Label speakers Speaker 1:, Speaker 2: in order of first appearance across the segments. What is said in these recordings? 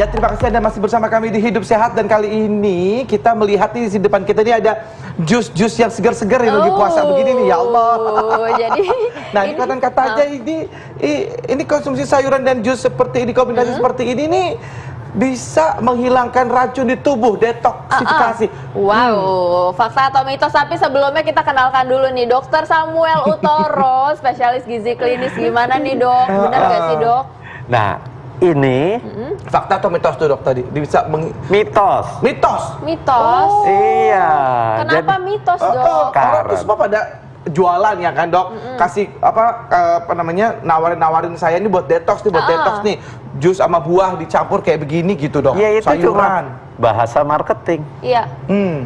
Speaker 1: Ya, terima kasih Anda masih bersama kami di Hidup Sehat, dan kali ini kita melihat di depan kita ini ada jus-jus yang segar-segar yang lagi puasa begini nih, ya Allah.
Speaker 2: Jadi
Speaker 1: nah, ini kata aja ini konsumsi sayuran dan jus seperti ini, kombinasi seperti ini nih bisa menghilangkan racun di tubuh, detoksifikasi.
Speaker 2: Wow, fakta atau mitos? Tapi sebelumnya kita kenalkan dulu nih Dokter Samuel Utoro, spesialis gizi klinis. Gimana nih dok? Benar nggak sih dok?
Speaker 3: Nah, ini
Speaker 1: fakta atau mitos tuh dok tadi? Bisa
Speaker 3: mitos.
Speaker 2: Mitos?
Speaker 3: Iya.
Speaker 2: Kenapa mitos dok?
Speaker 1: Karena tuh semua pada jualan ya kan dok, kasih apa namanya, nawarin saya ini buat detox nih, buat detox nih, jus sama buah dicampur kayak begini gitu dok.
Speaker 3: Iya, itu
Speaker 1: sayuran.
Speaker 3: cuma bahasa marketing.
Speaker 2: Iya.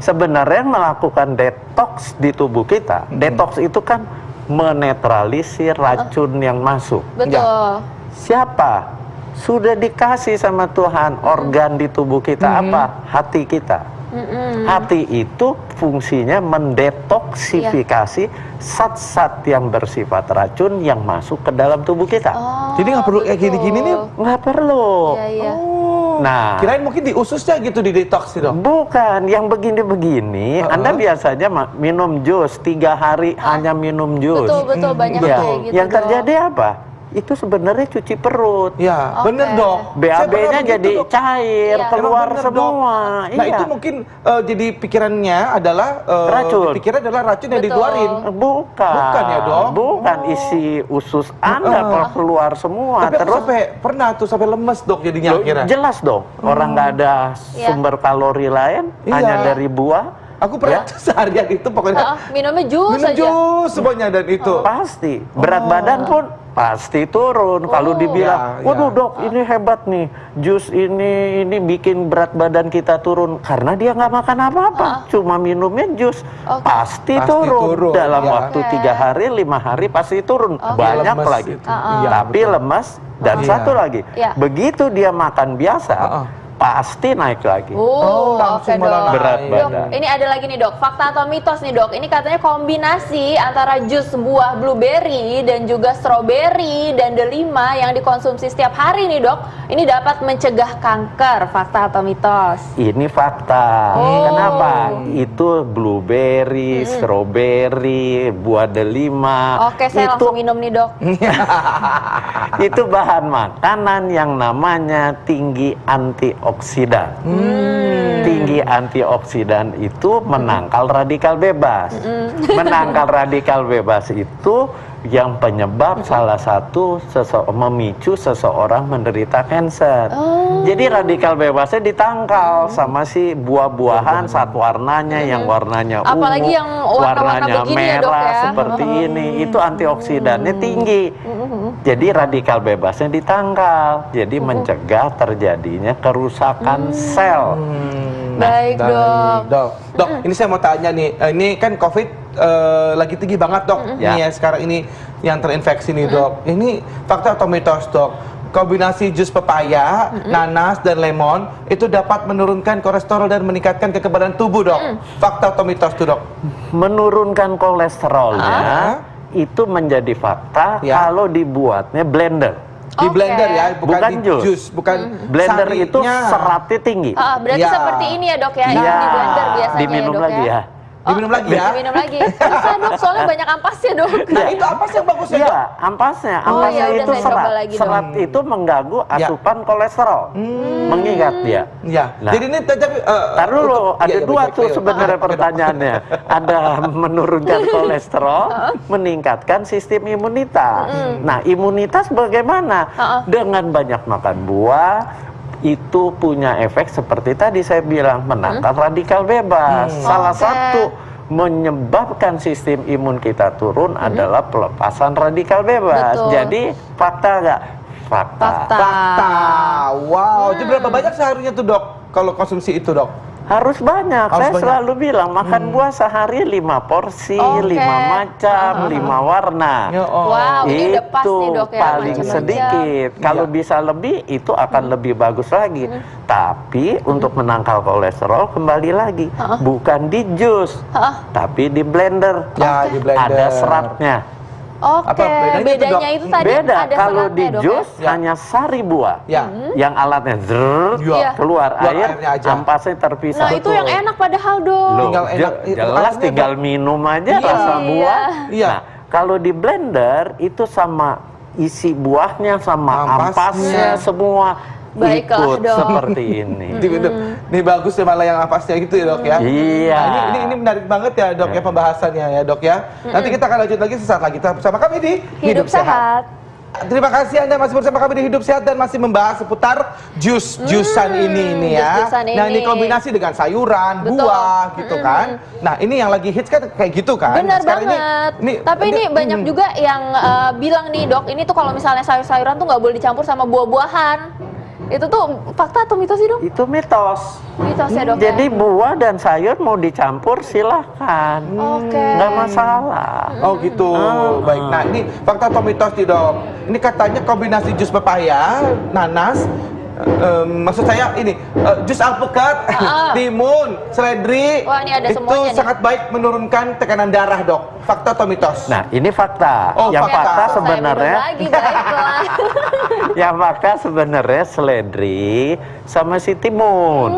Speaker 3: Sebenarnya melakukan detox di tubuh kita, detox itu kan menetralisir racun yang masuk.
Speaker 2: Betul.
Speaker 3: Siapa? Sudah dikasih sama Tuhan organ di tubuh kita apa? Hati kita. Hati itu fungsinya mendetoksifikasi zat-zat yang bersifat racun yang masuk ke dalam tubuh kita.
Speaker 1: Jadi nggak perlu kayak gini-gini nih?
Speaker 3: Nggak perlu.
Speaker 2: Iya.
Speaker 3: Nah,
Speaker 1: kirain mungkin di ususnya gitu di detox dok.
Speaker 3: bukan, yang begini-begini. Anda biasanya minum jus 3 hari hanya minum jus.
Speaker 2: Betul banyak
Speaker 3: Ya,
Speaker 2: kayak gitu.
Speaker 3: yang
Speaker 2: Dok.
Speaker 3: terjadi apa? Itu sebenarnya cuci perut.
Speaker 1: Ya,
Speaker 2: Oke.
Speaker 1: bener dok. Saya pernah
Speaker 3: BAB-nya
Speaker 1: begitu,
Speaker 3: jadi
Speaker 1: dok.
Speaker 3: cair,
Speaker 2: Iya.
Speaker 3: keluar
Speaker 1: Emang bener,
Speaker 3: semua.
Speaker 1: Dok. Nah, itu mungkin jadi pikirannya adalah
Speaker 3: Racun.
Speaker 1: Pikirannya adalah racun yang
Speaker 2: Betul.
Speaker 1: dikeluarin.
Speaker 3: Bukan
Speaker 1: ya, Dok?
Speaker 3: Bukan, isi usus Anda keluar semua.
Speaker 1: Tapi aku
Speaker 3: Terus
Speaker 1: sampai lemes dok jadinya
Speaker 3: loh,
Speaker 1: akhirnya.
Speaker 3: jelas dong, orang nggak ada sumber kalori lain,
Speaker 1: Iya.
Speaker 3: hanya dari buah.
Speaker 1: Aku pernah tuh seharian itu pokoknya
Speaker 2: Minumnya jus
Speaker 1: minum
Speaker 2: aja.
Speaker 1: jus semuanya, dan itu
Speaker 3: Pasti berat badan pun pasti turun. Kalau dibilang,
Speaker 1: Ya,
Speaker 3: waduh
Speaker 1: ya.
Speaker 3: dok, ini hebat nih, jus ini bikin berat badan kita turun, karena dia nggak makan apa-apa, cuma minumnya jus, pasti turun dalam
Speaker 1: ya.
Speaker 3: waktu 3 hari, 5 hari pasti turun, banyak
Speaker 1: Lemes
Speaker 3: lagi.
Speaker 1: itu. Iya,
Speaker 3: Tapi
Speaker 1: betul.
Speaker 3: lemas, dan satu lagi, begitu dia makan biasa, pasti naik lagi.
Speaker 1: langsung
Speaker 2: Oke dok.
Speaker 1: malah
Speaker 3: Berat
Speaker 1: naik.
Speaker 3: badan.
Speaker 2: Dok, ini ada lagi nih dok, fakta atau mitos nih dok. Ini katanya kombinasi antara jus buah blueberry dan juga strawberry dan delima yang dikonsumsi setiap hari nih dok, ini dapat mencegah kanker. Fakta atau mitos?
Speaker 3: Ini fakta. Kenapa? Itu blueberry, strawberry, buah delima.
Speaker 2: Oke, saya langsung minum nih dok.
Speaker 3: Itu bahan makanan yang namanya tinggi antioksidan. Tinggi antioksidan itu menangkal radikal bebas. Menangkal radikal bebas itu yang penyebab salah satu memicu seseorang menderita kanker. Jadi radikal bebasnya ditangkal sama si buah-buahan saat warnanya yang warnanya ungu,
Speaker 2: Apalagi yang warna-warna
Speaker 3: warnanya
Speaker 2: begini ya, Dok,
Speaker 3: merah
Speaker 2: ya.
Speaker 3: seperti ini, itu antioksidannya tinggi. Jadi radikal bebasnya ditangkal, jadi mencegah terjadinya kerusakan sel.
Speaker 2: Baik dok.
Speaker 1: Dok, ini saya mau tanya nih, ini kan COVID lagi tinggi banget dok,
Speaker 3: Ya.
Speaker 1: ini ya sekarang ini yang terinfeksi nih dok. Ini fakta atau mitos dok? Kombinasi jus pepaya, nanas, dan lemon itu dapat menurunkan kolesterol dan meningkatkan kekebalan tubuh dok. Fakta atau mitos tuh dok?
Speaker 3: Menurunkan kolesterolnya itu menjadi fakta kalau dibuatnya blender.
Speaker 1: Di blender ya, bukan
Speaker 3: Bukan
Speaker 1: di
Speaker 3: jus.
Speaker 1: jus, bukan
Speaker 3: Blender itu
Speaker 1: sarinya.
Speaker 3: seratnya tinggi.
Speaker 2: Berarti
Speaker 1: Ya.
Speaker 2: seperti ini ya dok ya, ini
Speaker 3: Iya,
Speaker 2: di blender biasanya
Speaker 3: diminum
Speaker 2: ya dok
Speaker 3: lagi ya.
Speaker 1: Diminum lagi ya?
Speaker 2: Diminum lagi. Bisa dok, soalnya banyak ampasnya dok.
Speaker 1: Nah itu apa sih yang bagus ya
Speaker 3: Iya,
Speaker 1: dok?
Speaker 3: ampasnya
Speaker 2: Oh, ya udah,
Speaker 3: itu
Speaker 2: saya
Speaker 3: serat.
Speaker 2: coba lagi, Dok.
Speaker 3: Serat itu mengganggu asupan kolesterol, mengingat dia.
Speaker 1: Ya,
Speaker 3: Nah,
Speaker 1: jadi ini tapi
Speaker 3: Tar dulu, ada dua tuh sebenarnya
Speaker 1: Oke, Dok.
Speaker 3: pertanyaannya. Ada menurunkan kolesterol, meningkatkan sistem imunitas. Nah, imunitas bagaimana? Dengan banyak makan buah, itu punya efek seperti tadi saya bilang, menangkal radikal bebas. Salah satu menyebabkan sistem imun kita turun adalah pelepasan radikal bebas.
Speaker 2: Betul.
Speaker 3: Jadi fakta nggak? Fakta.
Speaker 1: Fakta. Wow, jadi berapa banyak seharinya tuh dok kalau konsumsi itu dok?
Speaker 3: Harus banyak.
Speaker 1: Harus
Speaker 3: Saya
Speaker 1: banyak.
Speaker 3: selalu bilang makan buah sehari 5 porsi,
Speaker 2: Oke.
Speaker 3: 5 macam, 5 warna.
Speaker 1: Ya, oh.
Speaker 2: Wow, ini udah pas
Speaker 3: Itu
Speaker 2: nih dok ya.
Speaker 3: paling
Speaker 2: macam-macam.
Speaker 3: sedikit. Kalau bisa lebih, itu akan lebih bagus lagi. Tapi untuk menangkal kolesterol kembali lagi, bukan di jus, tapi di blender.
Speaker 1: Ya, di blender.
Speaker 3: Ada seratnya.
Speaker 2: Oke, bedanya itu tadi
Speaker 3: beda.
Speaker 2: ada
Speaker 3: Kalau di
Speaker 2: seratnya, Dok,
Speaker 3: jus
Speaker 1: ya?
Speaker 3: hanya sari buah,
Speaker 1: Ya.
Speaker 3: yang alatnya
Speaker 1: Iya.
Speaker 3: keluar air,
Speaker 1: airnya aja.
Speaker 3: ampasnya terpisah.
Speaker 2: Nah, itu yang enak padahal, Dok.
Speaker 3: Loh,
Speaker 1: Tinggal enak.
Speaker 3: jelas
Speaker 1: Airnya,
Speaker 3: tinggal minum aja
Speaker 1: Iya.
Speaker 3: rasa buah.
Speaker 1: Iya.
Speaker 3: Nah, kalau di blender itu sama isi buahnya sama ampasnya semua
Speaker 2: Baiklah,
Speaker 3: ikut
Speaker 2: Dok.
Speaker 3: seperti ini.
Speaker 1: Ini bagus ya malah yang apasnya gitu ya, Dok ya.
Speaker 3: Iya.
Speaker 1: Nah, ini menarik banget ya, Dok ya, pembahasannya ya, Dok ya. Nanti kita akan lanjut lagi sesaat lagi bersama kami di
Speaker 2: Hidup Sehat.
Speaker 1: Terima kasih Anda masih bersama kami di Hidup Sehat dan masih membahas seputar jus-jusan ini ya.
Speaker 2: jus-jusan
Speaker 1: Nah, ini
Speaker 2: ini.
Speaker 1: kombinasi dengan sayuran,
Speaker 2: Betul.
Speaker 1: buah gitu kan. Nah, ini yang lagi hits kan kayak gitu kan.
Speaker 2: Benar
Speaker 1: Sekarang
Speaker 2: banget.
Speaker 1: Ini,
Speaker 2: Tapi ini banyak juga yang bilang nih, Dok, ini tuh kalau misalnya sayur-sayuran tuh nggak boleh dicampur sama buah-buahan. Itu tuh fakta atau mitos sih, Dok?
Speaker 3: Itu mitos.
Speaker 2: Mitos ya, Dok.
Speaker 3: Jadi buah dan sayur mau dicampur silahkan,
Speaker 2: Oke.
Speaker 3: nggak masalah.
Speaker 1: Oh gitu, baik. Nah ini fakta atau mitos nih, Dok. Ini katanya kombinasi jus pepaya, nanas, maksud saya ini jus alpukat, timun, seledri.
Speaker 2: Wah, ini ada
Speaker 1: itu
Speaker 2: semuanya nih.
Speaker 1: sangat baik menurunkan tekanan darah, Dok. Fakta atau mitos?
Speaker 3: Nah, ini fakta.
Speaker 1: Oh,
Speaker 3: Yang
Speaker 1: fakta.
Speaker 3: fakta
Speaker 2: Saya
Speaker 3: sebenarnya,
Speaker 2: minum lagi, baiklah.
Speaker 3: yang fakta sebenarnya seledri sama si timun.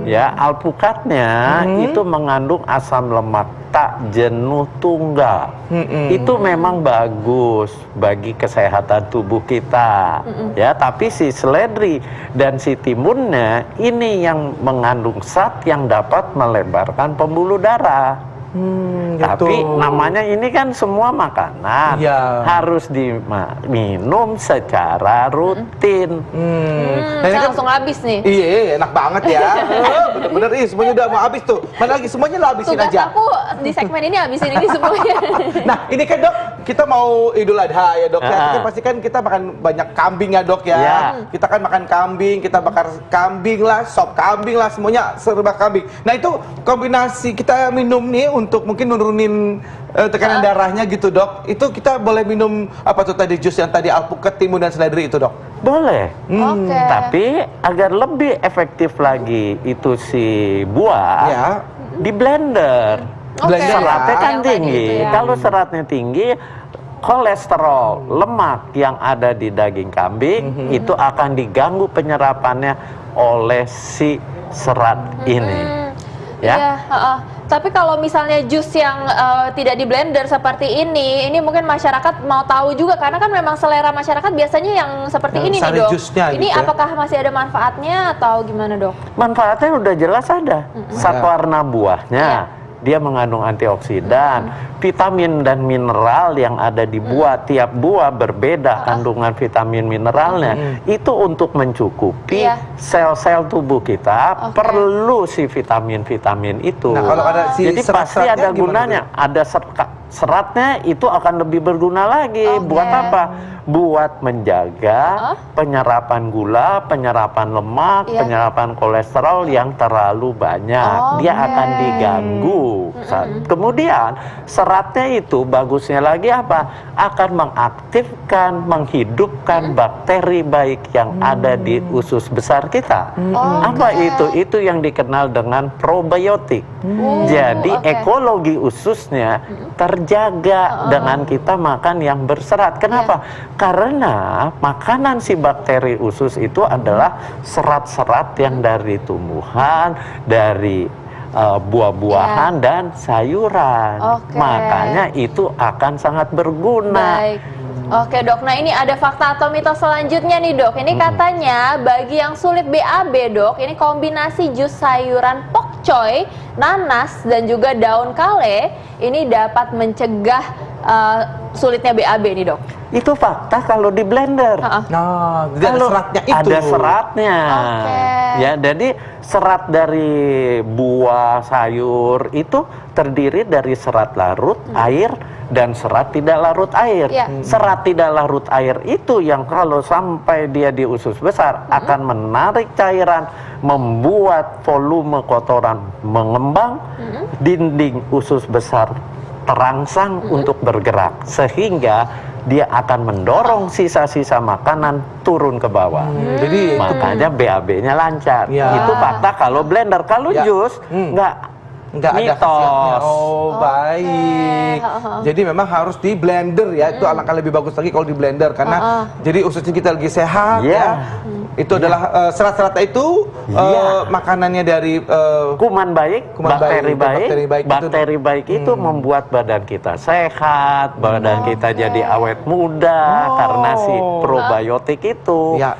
Speaker 3: Ya, alpukatnya itu mengandung asam lemak tak jenuh tunggal. Itu memang bagus bagi kesehatan tubuh kita. Ya, tapi si seledri dan si timunnya ini yang mengandung zat yang dapat melebarkan pembuluh darah. Tapi namanya ini kan semua makanan harus diminum secara rutin.
Speaker 1: Nah, ini
Speaker 2: Saya
Speaker 1: kan-
Speaker 2: langsung habis nih.
Speaker 1: Iya, enak banget ya. Bener-bener, semuanya udah mau habis tuh. Mana lagi semuanya lo habisin
Speaker 2: Tugas
Speaker 1: aja.
Speaker 2: aku di segmen ini habisin ini semuanya.
Speaker 1: Nah, ini kan, Dok, kita mau Idul Adha ya, Dok ya. Kita pasti kan kita makan banyak kambing ya, Dok ya.
Speaker 3: Ya.
Speaker 1: Kita kan makan kambing, kita bakar kambing lah, sop kambing lah, semuanya serba kambing. Nah, itu kombinasi kita minum nih untuk mungkin nurunin tekanan darahnya gitu, Dok. Itu kita boleh minum apa tuh tadi jus yang tadi alpukat, timun dan seledri itu, Dok?
Speaker 3: Boleh.
Speaker 2: Oke.
Speaker 3: Tapi agar lebih efektif lagi itu si buah
Speaker 1: Ya.
Speaker 3: di blender.
Speaker 2: Oke.
Speaker 1: Blender
Speaker 3: Seratnya
Speaker 1: ya.
Speaker 3: kan
Speaker 2: Yang tadi
Speaker 3: tinggi.
Speaker 2: itu ya.
Speaker 3: Kalau seratnya tinggi, kolesterol, lemak yang ada di daging kambing itu akan diganggu penyerapannya oleh si serat ini. Ya.
Speaker 2: Iya, tapi kalau misalnya jus yang tidak di blender seperti ini mungkin masyarakat mau tahu juga karena kan memang selera masyarakat biasanya yang seperti
Speaker 1: Yang
Speaker 2: ini nih,
Speaker 1: sari
Speaker 2: Dok.
Speaker 1: jusnya
Speaker 2: Ini
Speaker 1: gitu ya.
Speaker 2: apakah masih ada manfaatnya atau gimana, Dok?
Speaker 3: Manfaatnya udah jelas ada. Satu warna buahnya.
Speaker 2: Iya.
Speaker 3: Dia mengandung antioksidan, vitamin dan mineral yang ada di buah. Tiap buah berbeda kandungan vitamin mineralnya. Itu untuk mencukupi
Speaker 2: Iya.
Speaker 3: sel-sel tubuh kita perlu si vitamin-vitamin itu.
Speaker 1: Nah, kalau ada si
Speaker 3: Jadi pasti
Speaker 1: serat-seratnya
Speaker 3: ada
Speaker 1: gimana,
Speaker 3: gunanya. Ada seratnya itu akan lebih berguna lagi.
Speaker 2: Oke.
Speaker 3: Buat apa? Buat menjaga penyerapan gula, penyerapan lemak,
Speaker 2: Iya.
Speaker 3: penyerapan kolesterol yang terlalu banyak. Dia
Speaker 2: Oke.
Speaker 3: akan diganggu. Kemudian seratnya itu bagusnya lagi apa? Akan mengaktifkan, menghidupkan bakteri baik yang ada di usus besar kita. Apa itu? Itu yang dikenal dengan probiotik. Jadi ekologi ususnya terjaga dengan kita makan yang berserat. Kenapa? Karena makanan si bakteri usus itu adalah serat-serat yang dari tumbuhan, dari buah-buahan dan sayuran.
Speaker 2: Oke.
Speaker 3: Makanya itu akan sangat berguna.
Speaker 2: Baik. Oke, Dok. Nah, ini ada fakta atau mitos selanjutnya nih, Dok. Ini katanya bagi yang sulit BAB, Dok, ini kombinasi jus sayuran pokcoy, nanas dan juga daun kale ini dapat mencegah sulitnya BAB nih, Dok.
Speaker 3: Itu fakta kalau di blender.
Speaker 1: Nah, jadi ada
Speaker 3: Kalau
Speaker 1: seratnya itu.
Speaker 3: ada seratnya.
Speaker 2: Oke.
Speaker 3: Ya, jadi serat dari buah sayur itu terdiri dari serat larut air dan serat tidak larut air.
Speaker 2: Iya.
Speaker 3: Serat tidak larut air itu yang kalau sampai dia di usus besar akan menarik cairan, membuat volume kotoran mengembang, dinding usus besar terangsang untuk bergerak sehingga dia akan mendorong sisa-sisa makanan turun ke bawah.
Speaker 1: Jadi
Speaker 3: Makanya BAB-nya lancar.
Speaker 1: Ya.
Speaker 3: Itu fakta kalau blender. Kalau
Speaker 1: Ya.
Speaker 3: jus nggak
Speaker 1: nggak ada
Speaker 3: Mitos.
Speaker 1: khasiatnya. Oh,
Speaker 2: Oke.
Speaker 1: baik. Jadi memang harus di blender ya. Itu alangkah lebih bagus lagi kalau di blender karena jadi ususnya kita lagi sehat ya. Itu adalah serat-seratnya itu makanannya dari
Speaker 3: Kuman baik,
Speaker 1: Kuman
Speaker 3: bakteri
Speaker 1: baik,
Speaker 3: baik,
Speaker 1: bakteri baik itu.
Speaker 3: bakteri baik itu membuat badan kita sehat, badan kita jadi awet muda karena si probiotik itu.
Speaker 1: ya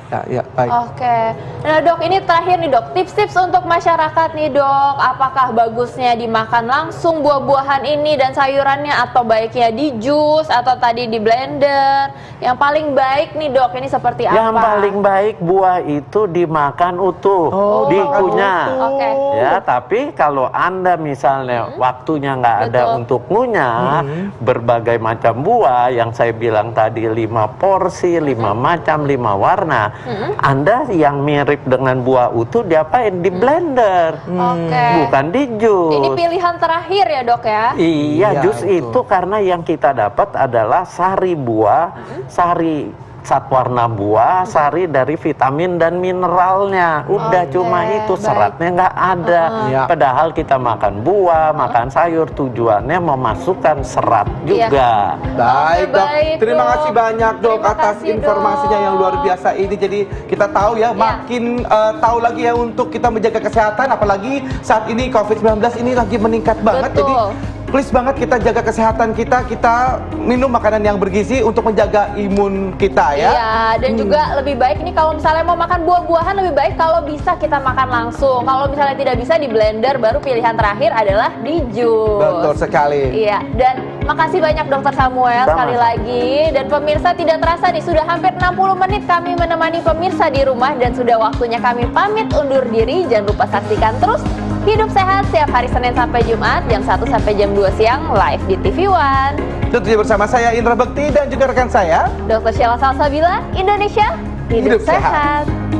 Speaker 1: baik.
Speaker 2: Oke. Nah dok, ini terakhir nih dok, tips-tips untuk masyarakat nih dok, apakah bagusnya dimakan langsung buah-buahan ini dan sayurannya atau baiknya di jus atau tadi di blender? Yang paling baik nih dok, ini seperti apa?
Speaker 3: Yang paling baik buah itu dimakan utuh, dikunyah.
Speaker 2: Oke.
Speaker 3: Ya, tapi kalau Anda misalnya waktunya nggak ada
Speaker 2: Betul.
Speaker 3: untuk ngunyah, berbagai macam buah yang saya bilang tadi 5 porsi, 5 macam, 5 warna, Anda yang mirip dengan buah utuh diapain? Di blender,
Speaker 2: Oke.
Speaker 3: bukan di jus.
Speaker 2: Ini pilihan terakhir ya dok ya?
Speaker 3: Iya,
Speaker 1: Iya,
Speaker 3: jus
Speaker 1: itu.
Speaker 3: itu karena yang kita dapat adalah sari buah, sari zat warna buah, sari dari vitamin dan mineralnya. Udah cuma itu,
Speaker 2: baik.
Speaker 3: seratnya nggak ada.
Speaker 1: Ya.
Speaker 3: Padahal kita makan buah, makan sayur, tujuannya memasukkan serat juga.
Speaker 1: Baik dok,
Speaker 2: baik,
Speaker 1: terima
Speaker 2: Dok.
Speaker 1: kasih banyak dok
Speaker 2: Terima
Speaker 1: atas
Speaker 2: kasih,
Speaker 1: informasinya
Speaker 2: Dok.
Speaker 1: yang luar biasa ini. Jadi kita tahu ya, makin tahu lagi ya untuk kita menjaga kesehatan, apalagi saat ini COVID-19 ini lagi meningkat banget.
Speaker 2: Betul.
Speaker 1: Jadi please banget kita jaga kesehatan kita minum makanan yang bergizi untuk menjaga imun kita ya.
Speaker 2: Iya, dan juga lebih baik nih kalau misalnya mau makan buah-buahan lebih baik kalau bisa kita makan langsung. Kalau misalnya tidak bisa di blender, baru pilihan terakhir adalah di jus.
Speaker 1: Betul sekali.
Speaker 2: Iya, dan makasih banyak Dokter Samuel sekali lagi. Dan pemirsa, tidak terasa nih sudah hampir 60 menit kami menemani pemirsa di rumah dan sudah waktunya kami pamit undur diri. Jangan lupa saksikan terus Hidup Sehat setiap hari Senin sampai Jumat jam 1 sampai jam 2 siang live di TV One.
Speaker 1: Tentunya bersama saya Indra Bekti dan juga rekan saya
Speaker 2: Dr. Sheila Salsabila, Indonesia Hidup
Speaker 1: Hidup Sehat.
Speaker 2: Sehat.